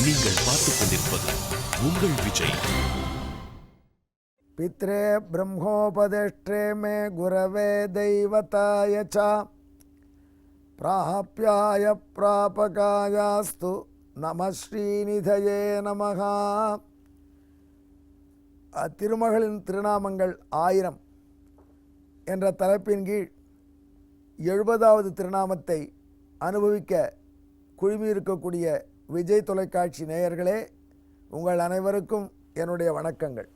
நீங்கள் பார்த்துக் கொண்டிருப்பது உங்கள் விஜய். பித்ரே பிரம்மோபதேஷ்டே மே குரவே தெய்வதாய ச பிராப்யாய பிராபகாயாஸ்து நம ஸ்ரீநிதயே நமஹ. திருமகளின் திருநாமங்கள் 1000 என்ற தலைப்பின் கீழ் 70வது திருநாமத்தை அனுபவிக்க குழுமியிருக்கக்கூடிய விஜய் தொலைக்காட்சி நேயர்களே, உங்கள் அனைவருக்கும் என்னுடைய வணக்கங்கள்.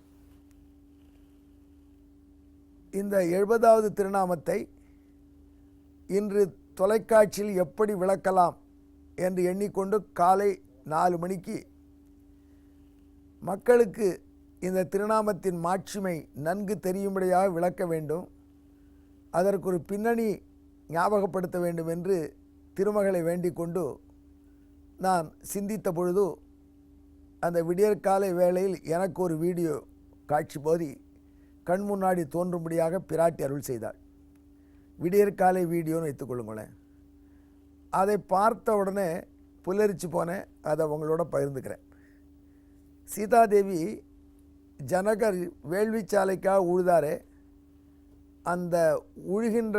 இந்த 70வது திருநாமத்தை இன்று தொலைக்காட்சியில் எப்படி விளக்கலாம் என்று எண்ணிக்கொண்டு காலை 4 மணிக்கு மக்களுக்கு இந்த திருநாமத்தின் மாட்சிமை நன்கு தெரியும்படியாக விளக்க வேண்டும், அதற்கு ஒரு பின்னணி ஞாபகப்படுத்த வேண்டும் என்று திருமகளை வேண்டிக் கொண்டு நான் சிந்தித்த பொழுது அந்த விடியற்காலை வேளையில் எனக்கு ஒரு வீடியோ காட்சி போதி கண் முன்னாடி தோன்றும்படியாக பிராட்டி அருள் செய்தாள். விடியற்காலை வீடியோன்னு வைத்துக்கொள்ளுங்களேன். அதை பார்த்த உடனே புல்லரிச்சு போனேன். அதை உங்களோட பகிர்ந்துக்கிறேன். சீதாதேவி ஜனகர் வேள்விச்சாலைக்காக உழுதாரே, அந்த உழுகின்ற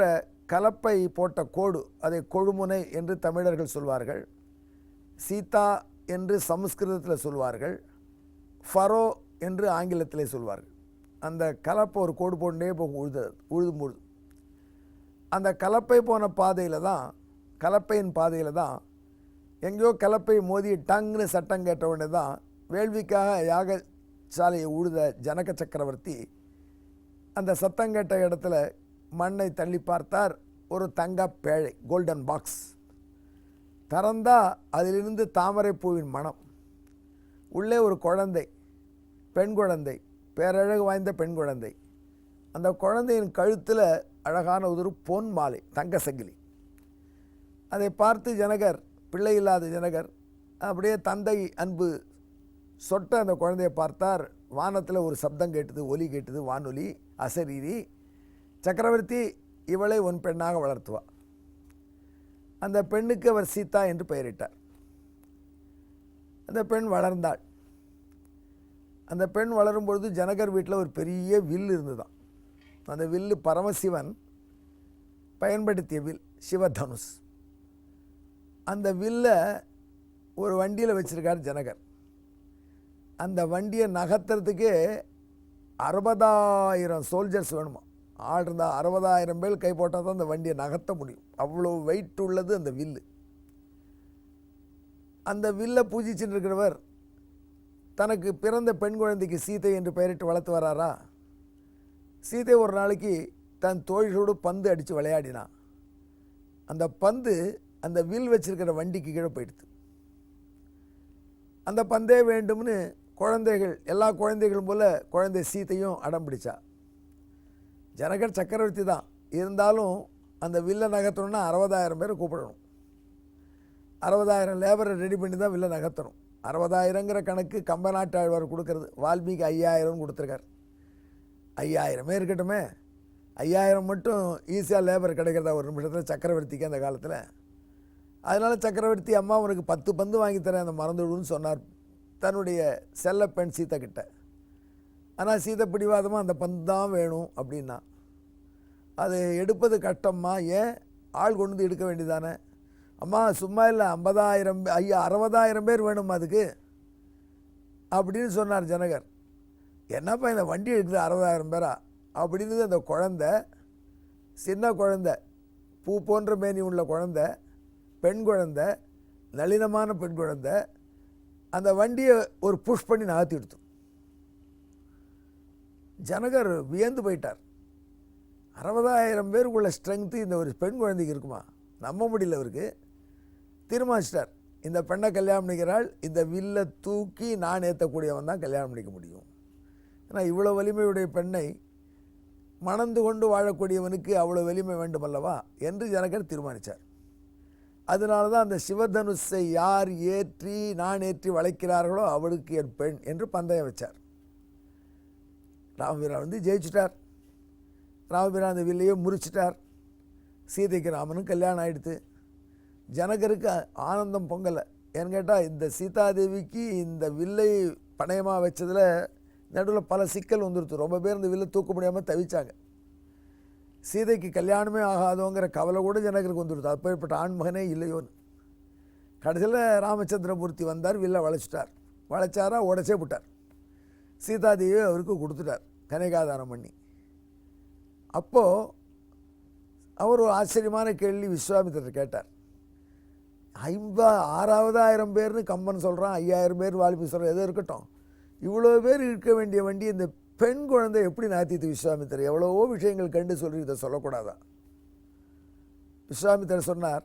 கலப்பை போட்ட கோடு அதை கொழுமுனை என்று தமிழர்கள் சொல்வார்கள், சீதா என்று சமஸ்கிருதத்தில் சொல்வார்கள், ஃபரோ என்று ஆங்கிலத்தில் சொல்வார்கள். அந்த கலப்பை ஒரு கோடு போட்டே போகும் உழுதும் அந்த கலப்பை போன பாதையில் தான், கலப்பையின் பாதையில் தான் எங்கேயோ கலப்பை மோதி டங்குன்னு சட்டம் கேட்ட உடனே தான் வேள்விக்காக யாகசாலையை உழுத ஜனக சக்கரவர்த்தி அந்த சத்தம் கேட்ட இடத்துல மண்ணை தள்ளி பார்த்தார். ஒரு தங்க பேழை, கோல்டன் பாக்ஸ் திறந்தா அதிலிருந்து தாமரை பூவின் மனம். உள்ளே ஒரு குழந்தை, பெண் குழந்தை, பேரழகு வாய்ந்த பெண் குழந்தை. அந்த குழந்தையின் கழுத்தில் அழகான ஒரு பொன் மாலை, தங்க சங்கிலி. அதை பார்த்து ஜனகர், பிள்ளை இல்லாத ஜனகர், அப்படியே தந்தை அன்பு சொட்ட அந்த குழந்தையை பார்த்தார். வானத்தில் ஒரு சப்தம் கேட்டது, ஒலி கேட்டது, வானொலி, அசரீரி. சக்கரவர்த்தி, இவளை உன் பெண்ணாக வளர்த்துவா. அந்த பெண்ணுக்கு அவர் சீதா என்று பெயரிட்டார். அந்த பெண் வளர்ந்தாள். அந்த பெண் வளரும் பொழுது ஜனகர் வீட்டில் ஒரு பெரிய வில் இருந்துதான். அந்த வில்லு பரமசிவன் பயன்படுத்திய வில், சிவதனுஷ். அந்த வில்லை ஒரு வண்டியில் வச்சிருக்கார் ஜனகர். அந்த வண்டியை நகர்த்துறதுக்கே 60,000 சோல்ஜர்ஸ் வேணுமா. ஆள் இருந்தால் 60,000 பேர் கை போட்டால் தான் அந்த வண்டியை நகர்த்த முடியும். அவ்வளோ வெயிட் உள்ளது அந்த வில்லு. அந்த வில்லை பூஜிச்சுட்டு இருக்கிறவர் தனக்கு பிறந்த பெண் குழந்தைக்கு சீதை என்று பெயரிட்டு வளர்த்து வராரா. சீதை ஒரு நாளைக்கு தன் தோழிகளோடு பந்து அடித்து விளையாடினான். அந்த பந்து அந்த வில் வச்சிருக்கிற வண்டிக்கு கீழே போயிடுது. அந்த பந்தே வேண்டும்னு குழந்தைகள், எல்லா குழந்தைகளும் போல் குழந்தை சீதையும் அடம் பிடிச்சா. ஜனகர் சக்கரவர்த்தி தான் இருந்தாலும் அந்த வில்லை நகர்த்தணும்னா 60,000 பேரை கூப்பிடணும். 60,000 லேபரை ரெடி பண்ணி தான் வில்லை நகர்த்தணும். 60,000ங்கிற கணக்கு கம்பநாட்டு ஆழ்வார் கொடுக்கறது. வால்மீகி 5,000 கொடுத்துருக்கார். 5,000 இருக்கட்டுமே, 5,000 மட்டும் ஈஸியாக லேபர் கிடைக்கிறதா ஒரு நிமிஷத்தில் சக்கரவர்த்திக்கு அந்த காலத்தில். அதனால் சக்கரவர்த்தி, அம்மா உனக்கு 10 பந்து வாங்கி தரேன், அந்த மறந்துவிடுன்னு சொன்னார் தன்னுடைய செல்ல பெண் சீதை கிட்ட. ஆனால் சீதை பிடிவாதமாக அந்த பந்து தான் வேணும் அப்படின்னா. அது எடுப்பது கஷ்டம்மா, ஏன் ஆள் கொண்டு வந்து எடுக்க வேண்டியதானே. அம்மா சும்மா இல்லை, 60,000 பேர் வேணும் அதுக்கு அப்படின்னு சொன்னார் ஜனகர். என்னப்பா இந்த வண்டி எடுக்குது 60,000 பேரா அப்படின்னு அந்த குழந்தை, சின்ன குழந்தை, பூ போன்ற மேனி உள்ள குழந்தை, பெண் குழந்தை, நளினமான பெண் குழந்தை, அந்த வண்டியை ஒரு புஷ் பண்ணி நகர்த்தி எடுத்து. ஜனகர் வியந்து போயிட்டார். 60,000 பேருக்குள்ள ஸ்ட்ரென்த்து இந்த ஒரு பெண் குழந்தைக்கு இருக்குமா, நம்ப முடியல. அவருக்கு தீர்மானிச்சிட்டார், இந்த பெண்ணை கல்யாணம் பண்ணிக்கிறாள், இந்த வில்லை தூக்கி நான் ஏற்றக்கூடியவன் தான் கல்யாணம் பண்ணிக்க முடியும். ஏன்னா இவ்வளோ வலிமையுடைய பெண்ணை மணந்து கொண்டு வாழக்கூடியவனுக்கு அவ்வளோ வலிமை வேண்டுமல்லவா என்று ஜனகர் தீர்மானித்தார். அதனால தான் அந்த சிவதனுஷை யார் ஏற்றி நான் ஏற்றி வளைக்கிறார்களோ அவளுக்கு என் பெண் என்று பந்தயம் வச்சார். ராமபிரான் வந்து ஜெயிச்சிட்டார். ராமபிரான் அந்த வில்லையே முறிச்சிட்டார். சீதைக்கு ராமனும் கல்யாணம் ஆகிடுது. ஜனகருக்கு ஆனந்தம் பொங்கலை. ஏன்னு கேட்டால் இந்த சீதாதேவிக்கு இந்த வில்லை பணயமாக வச்சதில் நடுவில் பல சிக்கல் வந்துடுது. ரொம்ப பேர் இந்த வில்லை தூக்க முடியாமல் தவிச்சாங்க. சீதைக்கு கல்யாணமே ஆகாதோங்கிற கவலை கூட ஜனகருக்கு வந்துடுது. அப்பேற்பட்ட ஆண்மகனே இல்லையோன்னு. கடைசியில் ராமச்சந்திரமூர்த்தி வந்தார், வில்லை வளைச்சிட்டார். வளைச்சாரா உடச்சே விட்டார். சீதாதேவியை அவருக்கு கொடுத்துட்டார் கனகாதானம் பண்ணி. அப்போது அவர் ஒரு ஆச்சரியமான கேள்வி விஸ்வாமித்திரர் கேட்டார். 6,000 பேர்னு கம்பன் சொல்கிறான், 5,000 பேர் வாலிபி சொல்கிறான், எதோ இருக்கட்டும், இவ்வளோ பேர் இருக்க வேண்டிய வண்டி இந்த பெண் குழந்தை எப்படி நாத்தித்து விஸ்வாமித்திரர்? எவ்வளவோ விஷயங்கள் கண்டு சொல்லி இதை சொல்லக்கூடாதா? விஸ்வாமித்திரர் சொன்னார்,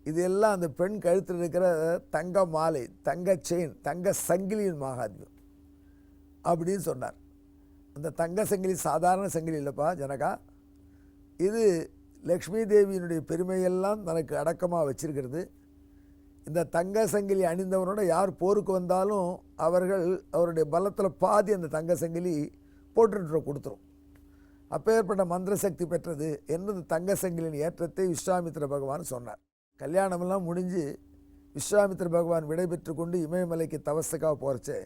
இது எல்லாம் அந்த பெண் கழுத்தில் இருக்கிற தங்க மாலை, தங்க செயின், தங்க சங்கிலியின் மகாத்மியம் அப்படின்னு சொன்னார். அந்த தங்க சங்கிலி சாதாரண சங்கிலி இல்லைப்பா ஜனகா, இது லக்ஷ்மி தேவியினுடைய பெருமையெல்லாம் தனக்கு அடக்கமாக வச்சிருக்கிறது. இந்த தங்க சங்கிலி அணிந்தவனோட யார் போருக்கு வந்தாலும் அவருடைய பலத்தில் பாதி அந்த தங்க சங்கிலி போட்டுட்டு கொடுத்துரும். அப்பேற்பட்ட மந்திர சக்தி பெற்றது என்று தங்க சங்கிலியின் ஏற்றத்தை விஸ்வாமித்திர பகவான் சொன்னார். கல்யாணமெல்லாம் முடிஞ்சு விஸ்வாமித்திர பகவான் விடை பெற்று கொண்டு இமயமலைக்கு தவசுக்காக போகிறச்சே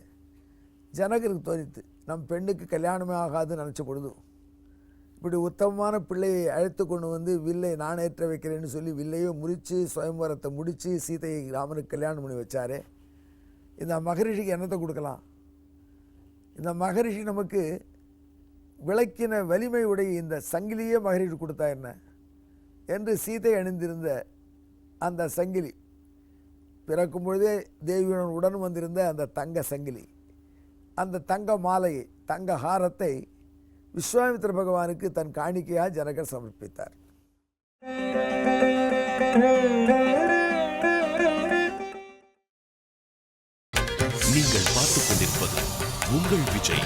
ஜனகருக்கு தோணித்து, நம் பெண்ணுக்கு கல்யாணமே ஆகாதுன்னு நினச்ச பொழுது இப்படி உத்தமமான பிள்ளையை அழைத்து கொண்டு வந்து வில்லை நான் ஏற்ற வைக்கிறேன்னு சொல்லி வில்லையோ முறித்து சுயம்பரத்தை முடித்து சீதையை ராமனுக்கு கல்யாணம் பண்ணி வச்சாரே, இந்த மகரிஷிக்கு என்னத்தை கொடுக்கலாம்? இந்த மகரிஷி நமக்கு விளக்கின வலிமை உடைய இந்த சங்கிலியே மகரிஷி கொடுத்தா என்ன என்று சீதை அணிந்திருந்த அந்த சங்கிலி, பிறக்கும் பொழுதே தேவியுடன் உடன் வந்திருந்த அந்த தங்க சங்கிலி, அந்த தங்க மாலையை, தங்க ஹாரத்தை விஸ்வாமித்திர பகவானுக்கு தன் காணிக்கையாக ஜனகர் சமர்ப்பித்தார். நீங்கள் பார்த்துக் கொண்டிருப்பது உங்கள் விஜய்.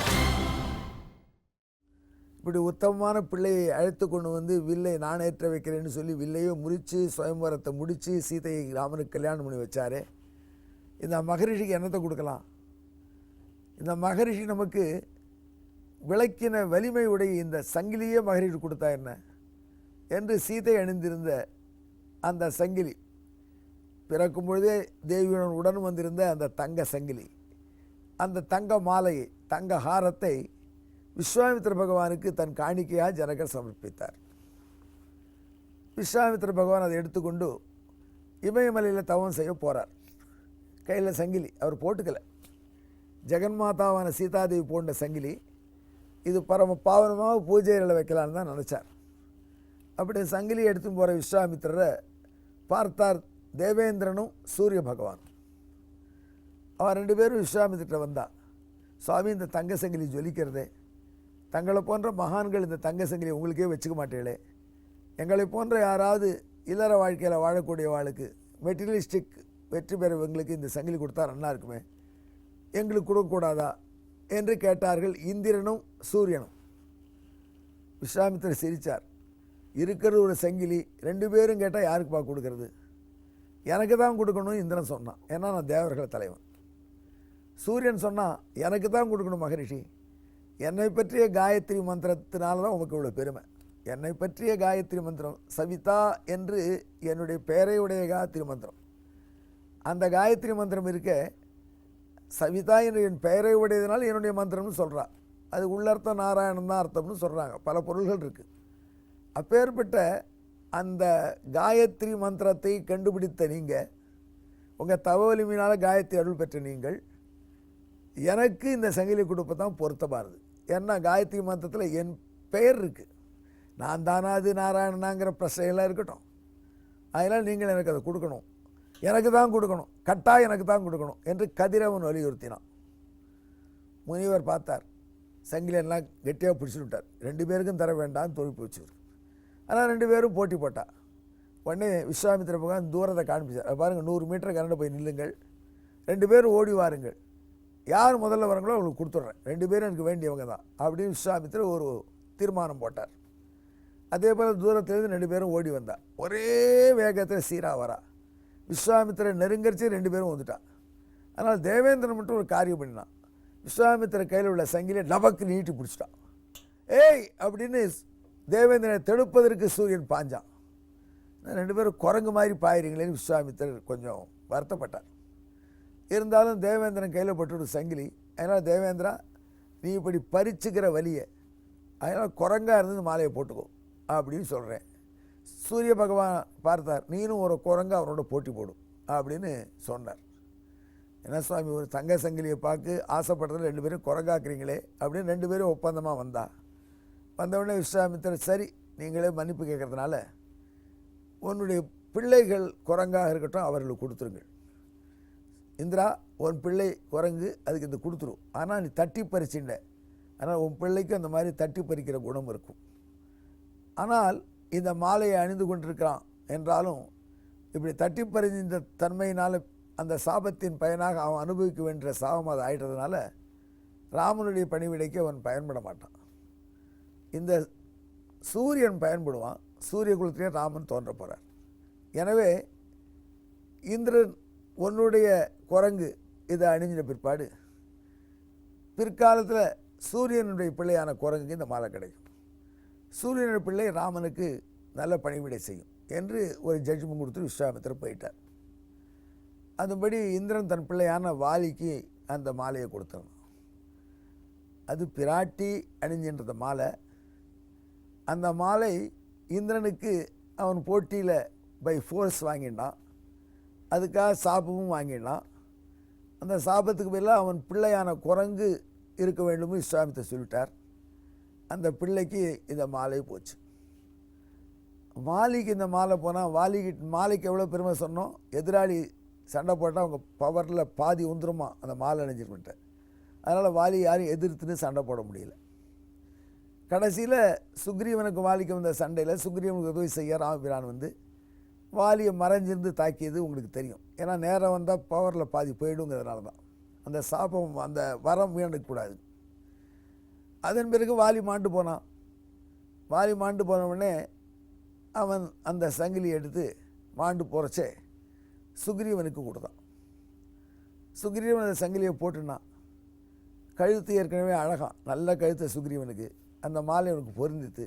இப்படி உத்தமமான பிள்ளையை அழைத்து கொண்டு வந்து வில்லை நான் ஏற்ற வைக்கிறேன்னு சொல்லி வில்லையோ முறித்து சுயம்பரத்தை முடித்து சீதையை ராமனுக்கு கல்யாணம் பண்ணி வச்சாரே, இந்த மகரிஷிக்கு என்னத்தை கொடுக்கலாம்? இந்த மகரிஷி நமக்கு விளக்கின வலிமை உடைய இந்த சங்கிலியே மகரிஷி கொடுத்தா என்ன என்று சீதை அணிந்திருந்த அந்த சங்கிலி, பிறக்கும் பொழுதே தேவியுடன் உடன் வந்திருந்த அந்த தங்க சங்கிலி, அந்த தங்க மாலையை, தங்க ஹாரத்தை விஸ்வாமித்திர பகவானுக்கு தன் காணிக்கையாக ஜனகர் சமர்ப்பித்தார். விஸ்வாமித்திர பகவான் அதை எடுத்துக்கொண்டு இமயமலையில் தவம் செய்ய போகிறார். கையில் சங்கிலி அவர் போட்டுக்கலை, ஜெகன்மாதாவான சீதாதேவி போன்ற சங்கிலி, இது பரம பாவனமாக பூஜைகளில் வைக்கலான்னு தான் நினச்சார். அப்படி சங்கிலி எடுத்துன்னு போகிற விஸ்வாமித்திரரை பார்த்தார் தேவேந்திரனும் சூரிய பகவான். அவன் 2 பேரும் விஸ்வாமித்திர வந்தா, சுவாமி இந்த தங்க சங்கிலி ஜொலிக்கிறதே, தங்களை போன்ற மகான்கள் இந்த தங்க சங்கிலி உங்களுக்கே வச்சுக்க மாட்டீங்களே, எங்களை போன்ற யாராவது இல்லற வாழ்க்கையில் வாழக்கூடிய வாழ்க்கை மெட்டீரியலிஸ்டிக் வெற்றி பெறவங்களுக்கு இந்த சங்கிலி கொடுத்தா நல்லா இருக்குமே, எங்களுக்கு கொடுக்கக்கூடாதா என்று கேட்டார்கள் இந்திரனும் சூரியனும். விஸ்வாமித்திரர் சிரித்தார். இருக்கிறது ஒரு சங்கிலி, 2 பேரும் கேட்டால் யாருக்குப்பா கொடுக்கறது? எனக்கு தான் கொடுக்கணும் இந்திரன் சொன்னான், ஏன்னா நான் தேவர்கள் தலைவன். சூரியன் சொன்னால் எனக்கு தான் கொடுக்கணும் மகரிஷி, என்னை பற்றிய காயத்ரி மந்திரத்தினால தான் உங்களுக்கு இவ்வளோ பெருமை. என்னை பற்றிய காயத்ரி மந்திரம் சவிதா என்று என்னுடைய பெயரையுடைய காயத்ரி மந்திரம், அந்த காயத்ரி மந்திரம் இருக்க சவிதா என்று என் பெயரை உடையதுனால என்னுடைய மந்திரம்னு சொல்கிறா. அது உள்ளர்த்தம் நாராயணன் தான் அர்த்தம்னு சொல்கிறாங்க, பல பொருள்கள் இருக்குது. அப்பேற்பட்ட அந்த காயத்ரி மந்திரத்தை கண்டுபிடித்த நீங்கள், உங்கள் தவ வலிமையினால் காயத்ரி அருள் பெற்ற நீங்கள், எனக்கு இந்த சங்கிலி கொடுப்ப தான் பொருத்தமானது. ஏன்னா காயத்ரி மந்திரத்தில் என் பெயர் இருக்குது, நான் தானா அது நாராயணனாங்கிற பிரச்சனையெல்லாம் இருக்கட்டும், அதனால் நீங்கள் எனக்கு அதை கொடுக்கணும், எனக்கு தான் கொடுக்கணும், கட்டாயம் எனக்கு தான் கொடுக்கணும் என்று கதிரவன் வலியுறுத்தினான். முனிவர் பார்த்தார், சங்கிலியெல்லாம் கெட்டியாக பிடிச்சுட்டார். 2 பேருக்கும் தர வேண்டாம்னு தொழில் வச்சுரு. ஆனால் 2 பேரும் போட்டி போட்டா. உடனே விஸ்வாமித்திர பகவான் தூரத்தை காண்பிச்சார். பாருங்கள், 100 மீட்டர் கரண்டு போய் நில்லுங்கள், 2 பேரும் ஓடி வாருங்கள், யார் முதல்ல வரங்களோ அவங்களுக்கு கொடுத்துட்றேன், 2 பேரும் எனக்கு வேண்டியவங்க தான் அப்படின்னு விஸ்வாமித்திரர் ஒரு தீர்மானம் போட்டார். அதே போல் தூரத்துலேருந்து 2 பேரும் ஓடி வந்தா. ஒரே வேகத்தில் சீராக வரா. விஸ்வாமித்திரர் நெருங்கரிச்சு 2 பேரும் வந்துட்டான். அதனால் தேவேந்திரன் மட்டும் ஒரு காரியம் பண்ணினான். விஸ்வாமித்திரர் கையில் உள்ள சங்கிலியை டபக்கு நீட்டி பிடிச்சிட்டான். ஏய் அப்படின்னு தேவேந்திரனை தடுப்பதற்கு சூரியன் பாஞ்சான். 2 பேரும் குரங்கு மாதிரி பாயிறீங்களேன்னு விஸ்வாமித்திரர் கொஞ்சம் வருத்தப்பட்டார். இருந்தாலும் தேவேந்திரன் கையில் பட்டுவிடும் சங்கிலி. அதனால் தேவேந்திரா, நீ இப்படி பறிச்சுக்கிற வலியை, அதனால் குரங்காக இருந்து மாலையை போட்டுக்கோ அப்படின்னு சொல்கிறேன். சூரிய பகவான் பார்த்தார், நீனும் ஒரு குரங்கா அவரோட போட்டி போடும் அப்படின்னு சொன்னார். என்ன சுவாமி, ஒரு தங்க சங்கிலியை பார்க்க ஆசைப்படுறதுல 2 பேரும் குரங்காக்குறீங்களே அப்படின்னு 2 பேரும் ஒப்பந்தமாக வந்தவுடனே விஸ்வாமித்திரர், சரி நீங்களே மன்னிப்பு கேட்கறதுனால உன்னுடைய பிள்ளைகள் குரங்காக இருக்கட்டும், அவர்களுக்கு கொடுத்துருங்கள். இந்திரா, உன் பிள்ளை குரங்கு, அதுக்கு இது கொடுத்துரும். ஆனால் நீ தட்டி பறிச்சுண்ட, ஆனால் உன் பிள்ளைக்கு அந்த மாதிரி தட்டி பறிக்கிற குணம் இருக்கும். ஆனால் இந்த மாலையை அணிந்து கொண்டிருக்கிறான் என்றாலும் இப்படி தட்டி பறிந்த தன்மையினால் அந்த சாபத்தின் பயனாக அவன் அனுபவிக்க வேண்டிய சாபம் அது ஆயிட்டதுனால ராமனுடைய பணிவிடைக்கு அவன் பயன்பட மாட்டான். இந்த சூரியன் பயன்படுவான். சூரிய குலத்திலே ராமன் தோன்ற போகிறார். எனவே இந்திரன் உன்னுடைய குரங்கு இதை அணிஞ்சின பிற்பாடு பிற்காலத்தில் சூரியனுடைய பிள்ளையான குரங்குக்கு இந்த மாலை கிடைக்கும். சூரியனுடைய பிள்ளை ராமனுக்கு நல்ல பணிவிடை செய்யும் என்று ஒரு ஜட்ஜ்மெண்ட் கொடுத்து விஸ்வாமித்திரர் போயிட்டார். அதுபடி இந்திரன் தன் பிள்ளையான வாலிக்கு அந்த மாலையை கொடுத்தான். அது பிராட்டி அணிஞ்சின்ற மாலை. அந்த மாலை இந்திரனுக்கு அவன் போட்டியில் பை ஃபோர்ஸ் வாங்கினான். அதுக்காக சாபமும் வாங்கினான். அந்த சாபத்துக்கு பதிலாக அவன் பிள்ளையான குரங்கு இருக்க வேண்டும்னு விஸ்வாமித்திரர் சொல்லிட்டார். அந்த பிள்ளைக்கு இந்த மாலை போச்சு. வாலிக்கு இந்த மாலை போனால் மாலைக்கு எவ்வளோ பெருமை சொன்னோம். எதிராளி சண்டை போட்டால் அவங்க பவரில் பாதி உந்துருமா அந்த மாலை அணிஞ்சிருக்கிட்ட. அதனால் வாலி யாரும் எதிர்த்துன்னு சண்டை போட முடியல. கடைசியில் சுக்ரீவனுக்கு வாலிக்கு வந்த சண்டையில் சுக்ரீவனுக்கு உதவி செய்ய ராமபிரான் வந்து வாலியை மறைஞ்சிருந்து தாக்கியது உங்களுக்கு தெரியும். ஏன்னா நேரம் வந்தால் பவரில் பாதி போயிடுங்கிறதுனால தான். அந்த சாபம், அந்த வரம் வேண்டக்கூடாது. அதன் பிறகு வாலி மாண்டு போனான். வாலி மாண்டு போனவுடனே அவன் அந்த சங்கிலி எடுத்து மாண்டு போகிறச்சே சுக்ரீவனுக்கு கொடுத்தான். சுக்ரீவன் அந்த சங்கிலியை போட்டுனான். கழுத்து ஏற்கனவே அழகான், நல்ல கழுத்தை சுக்ரீவனுக்கு. அந்த மாலை அவனுக்கு பொருந்தித்து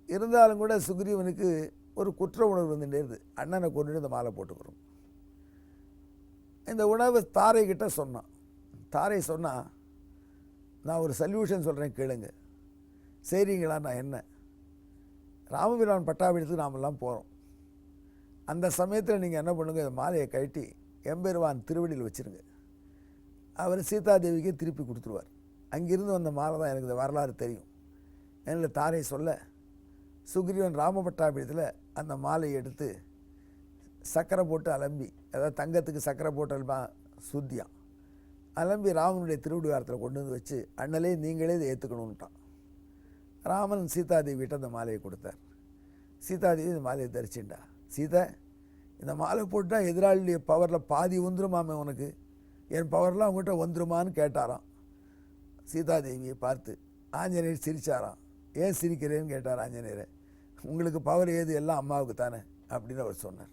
இருந்தாலும் கூட சுக்ரீவனுக்கு ஒரு குற்ற உணர்வு வந்துட்டே இருது. அண்ணனை கொண்டு இந்த மாலை போட்டுக்கிறோம். இந்த உணவை தாரை கிட்ட சொன்னான். தாரை சொன்னால், நான் ஒரு சொல்யூஷன் சொல்கிறேன் கேளுங்க. சரிங்களா? நான் என்ன, ராமபிரான் பட்டாபிடத்துக்கு நாமெல்லாம் போகிறோம். அந்த சமயத்தில் நீங்கள் என்ன பண்ணுங்க, இந்த மாலையை கழட்டி எம்பெருவான் திருவடியில் வச்சுருங்க. அவர் சீதாதேவிக்கு திருப்பி கொடுத்துருவார். அங்கிருந்து வந்த மாலை தான், எனக்கு இந்த வரலாறு தெரியும். என்னால் தாரை சொல்ல சுக்ரீவன் ராமபட்டாபிடத்தில் அந்த மாலையை எடுத்து சக்கரை போட்டு அலம்பி, அதாவது தங்கத்துக்கு சக்கரை போட்டு அல்பா சுத்தியான் அலம்பி ராமனுடைய திருவடி வாரத்தில் கொண்டு வந்து வச்சு, அண்ணலே நீங்களே இதை ஏற்றுக்கணுன்ட்டான். ராமன் சீதாதேவிகிட்ட அந்த மாலையை கொடுத்தார். சீதாதேவி இந்த மாலையை தரிச்சுண்டா. சீதை, இந்த மாலை போட்டால் எதிராளிய பவரில் பாதி வந்துருமாமே உனக்கு, என் பவர்லாம் அவங்ககிட்ட வந்துருமான்னு கேட்டாராம். சீதாதேவியை பார்த்து ஆஞ்சநேயர் சிரித்தாராம். ஏன் சிரிக்கிறேன்னு கேட்டார் ஆஞ்சநேயரை. உங்களுக்கு பவர் ஏது, எல்லாம் அம்மாவுக்கு தானே அப்படின்னு அவர் சொன்னார்.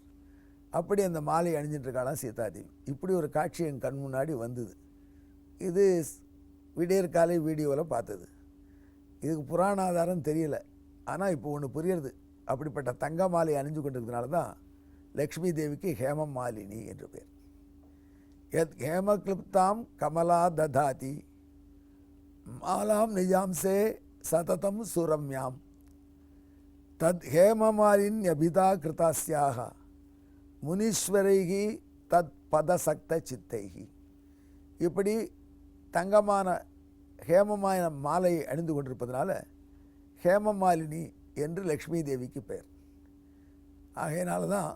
அப்படி அந்த மாலையை அணிஞ்சிட்ருக்காளாம் சீதாதேவி. இப்படி ஒரு காட்சி என் கண் முன்னாடி வந்தது. இது விடியற்காலை வீடியோவில் பார்த்தது. இதுக்கு புராண ஆதாரம் தெரியல. ஆனால் இப்போ ஒன்று புரியுறது. அப்படிப்பட்ட தங்க மாலை அணிஞ்சு கொண்டிருக்கிறதுனால தான் லக்ஷ்மி தேவிக்கு ஹேமம் மாலினி என்று பேர். எத் ஹேமக்லிப்தாம் கமலா ததாதி மாலாம் நிஜாம்சே சததம் சுரம்யாம் தத் ஹேமமாலின்யபிதா கிருதாஸ்யாக முனீஸ்வரைகி தத் பதசக்த சித்தைகி. இப்படி தங்கமான ஹேமமான மாலையை அணிந்து கொண்டிருப்பதனால ஹேமமாலினி என்று லக்ஷ்மி தேவிக்கு பெயர். ஆகையினால தான்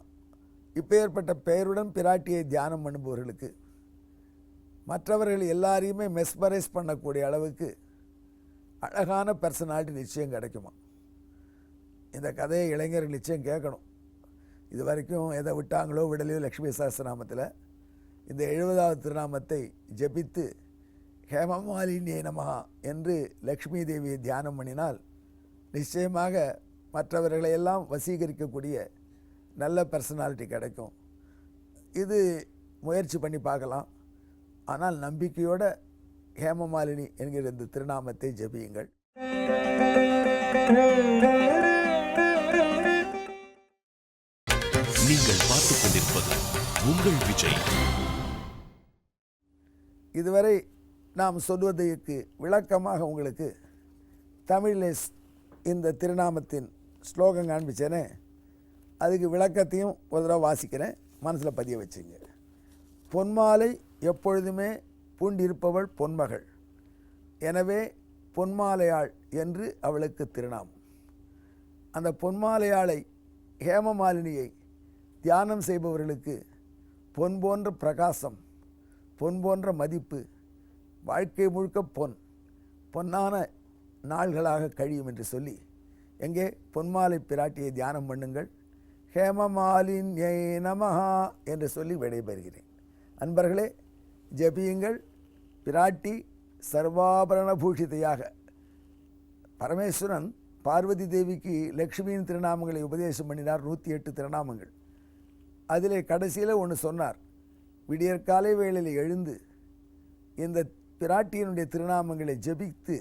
இப்பேற்பட்ட பெயருடன் பிராட்டியை தியானம் பண்ணுபவர்களுக்கு மற்றவர்கள் எல்லாரையுமே மெஸ்மரைஸ் பண்ணக்கூடிய அளவுக்கு அழகான பர்சனாலிட்டி நிச்சயம் கிடைக்குமா. இந்த கதையை இளைஞர்கள் நிச்சயம் கேட்கணும். இது வரைக்கும் எதை விட்டாங்களோ விடலையோ லக்ஷ்மி சஹஸ்ரநாமத்தில் இந்த 70வது திருநாமத்தை ஜபித்து ஹேமமாலினியே நமஹா என்று லக்ஷ்மி தேவியை தியானம் பண்ணினால் நிச்சயமாக மற்றவர்களையெல்லாம் வசீகரிக்கக்கூடிய நல்ல பர்சனாலிட்டி கிடைக்கும். இது முயற்சி பண்ணி பார்க்கலாம். ஆனால் நம்பிக்கையோட ஹேமமாலினி என்கிற இந்த திருநாமத்தை ஜபியுங்கள். நீங்கள் பார்த்துக் கொண்டிருப்பது உங்கள் விஜய். இதுவரை நாம் சொல்வதற்கு விளக்கமாக உங்களுக்கு தமிழில் இந்த திருநாமத்தின் ஸ்லோகம் காண்பிச்சேனே, அதுக்கு விளக்கத்தையும் ஒரு தடவை வாசிக்கிறேன், மனசில் பதிய வச்சுங்க. பொன்மாலை எப்பொழுதுமே பூண்டிருப்பவள் பொன்மகள், எனவே பொன்மாலையாள் என்று அவளுக்கு திருநாமம். அந்த பொன்மாலையாளை, ஹேமமாலினியை தியானம் செய்பவர்களுக்கு பொன் போன்ற பிரகாசம், பொன் போன்ற மதிப்பு, வாழ்க்கை முழுக்க பொன்னான நாள்களாக கழியும் என்று சொல்லி, எங்கே பொன்மாலை பிராட்டியை தியானம் பண்ணுங்கள். ஹேமமாலின்யை நமஹா என்று சொல்லி விடைபெறுகிறேன். அன்பர்களே, ஜபியுங்கள். பிராட்டி சர்வாபரண பூஷிதையாக, பரமேஸ்வரன் பார்வதி தேவிக்கு லக்ஷ்மியின் திருநாமங்களை உபதேசம் பண்ணினார். 108 திருநாமங்கள். அதிலே கடைசியில் ஒன்று சொன்னார். விடியற்காலை வேளையில் எழுந்து இந்த பிராட்டியினுடைய திருநாமங்களை ஜபித்து,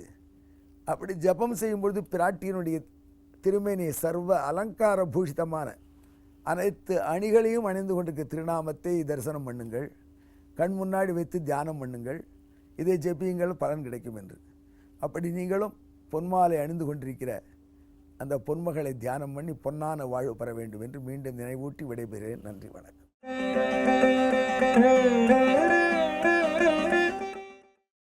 அப்படி ஜபம் செய்யும்பொழுது பிராட்டியினுடைய திருமேனியை சர்வ அலங்கார பூஷிதமான அனைத்து அணிகளையும் அணிந்து கொண்டிருக்க திருநாமத்தை தரிசனம் பண்ணுங்கள், கண் முன்னாடி வைத்து தியானம் பண்ணுங்கள், இதை ஜெபியுங்கள், பலன் கிடைக்கும் என்று. அப்படி நீங்களும் பொன்மாலை அணிந்து கொண்டிருக்கிற அந்த பொன்மகளை தியானம் பண்ணி பொன்னான வாழ்வு பெற வேண்டும் என்று மீண்டும் நினைவூட்டி விடைபெறுகிறேன். நன்றி, வணக்கம்.